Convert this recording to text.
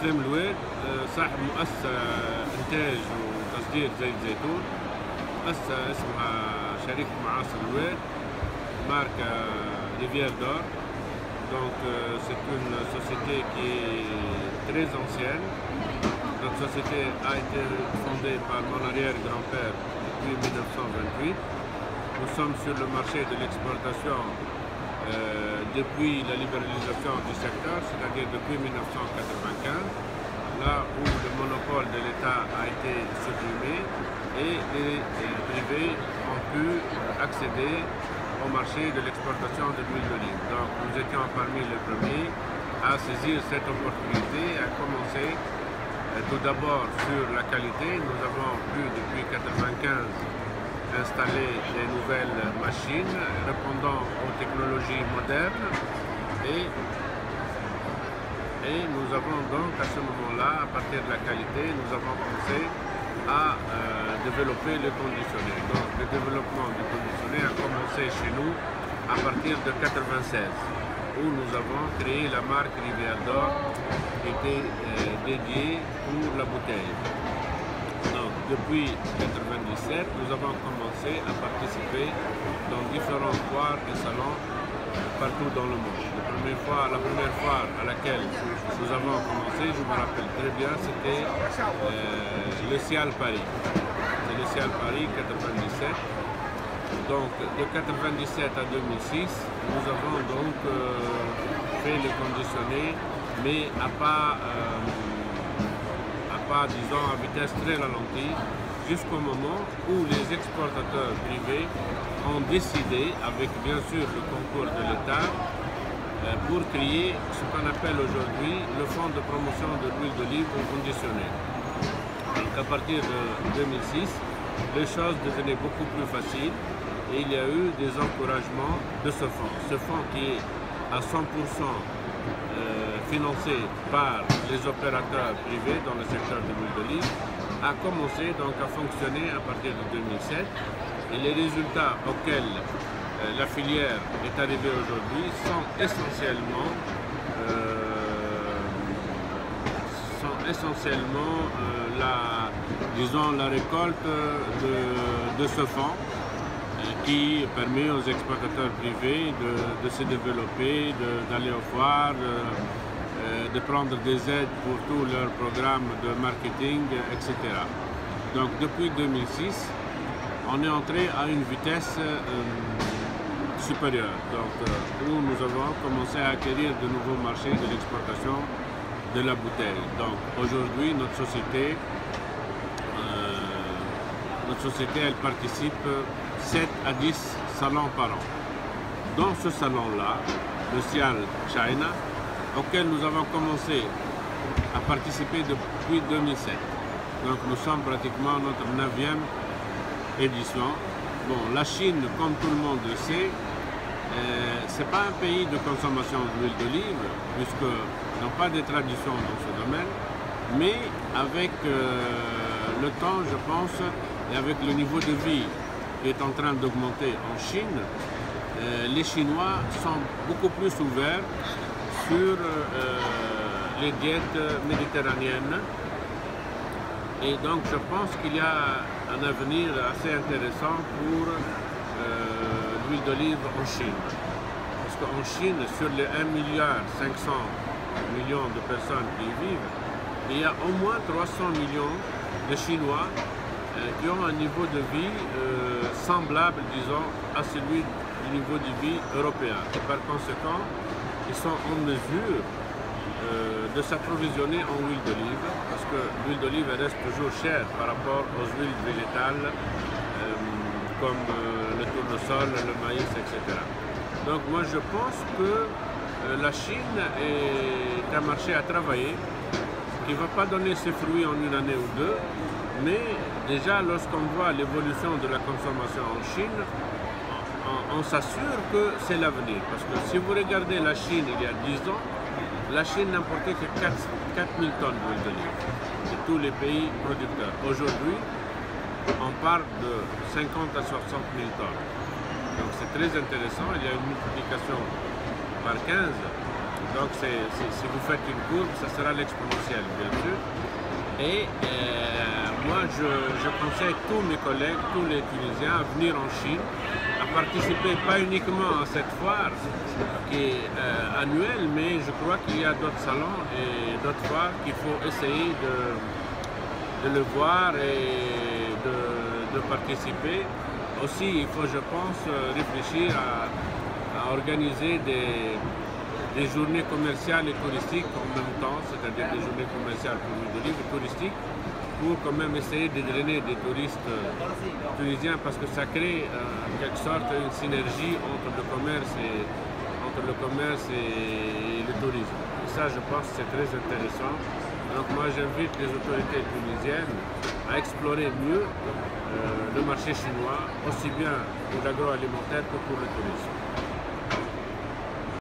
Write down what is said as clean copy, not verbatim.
سلام الواد صاحب مؤسسة إنتاج وتصدير زيت زيتون، مؤسسة اسمها شركة معاصر الواد، marque Rivière d'Or. Donc c'est une société qui est très ancienne. Notre société a été fondée par mon arrière-grand-père depuis 1928. Nous sommes sur le marché de l'exportation depuis la libéralisation du secteur, c'est-à-dire depuis 1995, là où le monopole de l'État a été supprimé et les privés ont pu accéder au marché de l'exportation de l'huile d'olive. Donc nous étions parmi les premiers à saisir cette opportunité, à commencer tout d'abord sur la qualité. Nous avons pu depuis 1995 installer des nouvelles machines répondant aux technologies modernes et nous avons donc à ce moment-là, à partir de la qualité, nous avons pensé à développer le conditionné. Donc le développement du conditionné a commencé chez nous à partir de 1996, où nous avons créé la marque Rivière d'Or qui était dédiée pour la bouteille. Donc depuis 1997, nous avons commencé à participer dans différents foires et salons partout dans le monde. La première foire à laquelle nous avons commencé, je me rappelle très bien, c'était le Cial Paris. C'est le Cial Paris 97. Donc de 1997 à 2006, nous avons donc fait le conditionné, mais à pas, disons, à vitesse très ralentie, jusqu'au moment où les exportateurs privés ont décidé, avec bien sûr le concours de l'État, pour créer ce qu'on appelle aujourd'hui le fonds de promotion de l'huile d'olive conditionnée. Donc à partir de 2006, les choses devenaient beaucoup plus faciles et il y a eu des encouragements de ce fonds. Ce fonds qui est à 100% financé par les opérateurs privés dans le secteur de l'huile d'olive, a commencé donc à fonctionner à partir de 2007 et les résultats auxquels la filière est arrivée aujourd'hui sont essentiellement la récolte de ce fonds qui permet aux exploitateurs privés de se développer, d'aller aux foires, de prendre des aides pour tous leurs programmes de marketing, etc. Donc depuis 2006, on est entré à une vitesse supérieure, donc, où nous avons commencé à acquérir de nouveaux marchés de l'exportation de la bouteille. Donc aujourd'hui, notre société, elle participe 7 à 10 salons par an. Dans ce salon-là, le Cial China, auquel nous avons commencé à participer depuis 2007. Donc nous sommes pratiquement à notre 9e édition. Bon, la Chine, comme tout le monde le sait, c'est pas un pays de consommation d'huile d'olive, puisqu'ils n'ont pas de tradition dans ce domaine, mais avec le temps, je pense, et avec le niveau de vie qui est en train d'augmenter en Chine, les Chinois sont beaucoup plus ouverts sur les diètes méditerranéennes. Et donc je pense qu'il y a un avenir assez intéressant pour l'huile d'olive en Chine. Parce qu'en Chine, sur les 1,5 milliard de personnes qui y vivent, il y a au moins 300 millions de Chinois qui ont un niveau de vie semblable, disons, à celui du niveau de vie européen. Et par conséquent, ils sont en mesure de s'approvisionner en huile d'olive, parce que l'huile d'olive reste toujours chère par rapport aux huiles végétales comme le tournesol, le maïs, etc. Donc moi je pense que la Chine est un marché à travailler, qui ne va pas donner ses fruits en une année ou deux, mais déjà lorsqu'on voit l'évolution de la consommation en Chine, on s'assure que c'est l'avenir. Parce que si vous regardez la Chine il y a 10 ans, la Chine n'importait que 4 000 tonnes d'huile d'olive de tous les pays producteurs. Aujourd'hui, on parle de 50 à 60 000 tonnes. Donc c'est très intéressant, il y a une multiplication par 15 Donc si vous faites une courbe, ça sera l'exponentielle, bien sûr. Et moi, je conseille tous mes collègues, tous les Tunisiens à venir en Chine, à participer pas uniquement à cette foire qui est annuelle, mais je crois qu'il y a d'autres salons et d'autres foires qu'il faut essayer de le voir et de participer. Aussi, il faut, je pense, réfléchir à organiser des journées commerciales et touristiques en même temps, c'est-à-dire des journées commerciales pour de livres touristiques, pour quand même essayer de drainer des touristes tunisiens, parce que ça crée en quelque sorte une synergie entre le commerce et le tourisme. Et ça, je pense que c'est très intéressant. Donc moi, j'invite les autorités tunisiennes à explorer mieux le marché chinois, aussi bien pour l'agroalimentaire que pour le tourisme.